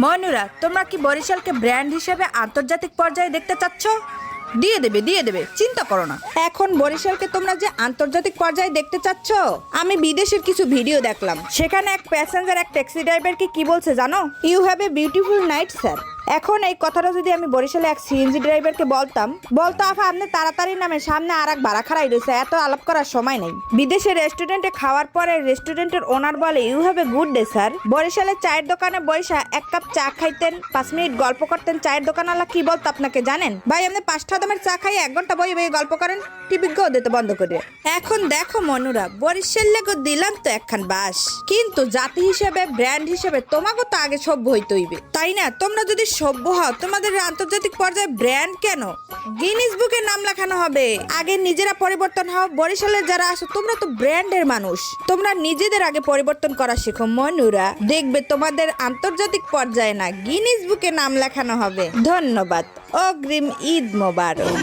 মনুরা, তোমরা কি বরিশালকে ব্র্যান্ড হিসেবে আন্তর্জাতিক পর্যায়ে দেখতে চাচ্ছ? দিয়ে দেবে, চিন্তা করো না। এখন বরিশালকে তোমরা যে আন্তর্জাতিক পর্যায়ে দেখতে চাচ্ছ, আমি বিদেশের কিছু ভিডিও দেখলাম, সেখানে এক প্যাসেঞ্জার এক ট্যাক্সি ড্রাইভারকে কি বলছে জানো? You have a beautiful night sir. এখন এই কথাটা যদি আমি বরিশালে এক সিএনজি ড্রাইভারকে বলতো আফা আপনি তাড়াতাড়ি নামে, সামনে আর এক ভাড়া খাড়াই রয়েছে, এত আলাপ করার সময় নেই। বিদেশের রেস্টুরেন্টে খাওয়ার পরে রেস্টুরেন্টের ওনার বলে you have a good day sir. বরিশালে চায়ের দোকানে বৈশা এক কাপ চা খাইতেন, 5 মিনিট গল্প করতেন, চায়ের দোকানওয়ালা কি বলতো আপনাকে জানেন? ভাই আপনি 5টা দামের চা খাই 1 ঘন্টা বই গল্প করেন, টিভি দিতে বন্ধ করে। এখন দেখো মনুরা, বরিশাল লেগো দিলাম তো একখান বাস, কিন্তু জাতি হিসেবে ব্র্যান্ড হিসেবে তোমাকে তো আগে সভ্য হইতে হইবে, তাই না? তোমরা যদি সভ্য হও, তোমাদের আন্তর্জাতিক পর্যায়ে ব্র্যান্ড কেন, গিনিস বুকে নাম লেখানো হবে। আগে নিজেরা পরিবর্তন হও। বরিশালের যারা আছো তোমরা তো ব্র্যান্ডের মানুষ, তোমরা নিজেদের আগে পরিবর্তন করা শেখো মনুরা, দেখবে তোমাদের আন্তর্জাতিক পর্যায়ে না গিনিস বুকে নাম লেখানো হবে। ধন্যবাদ। অগ্রিম ঈদ মোবারক।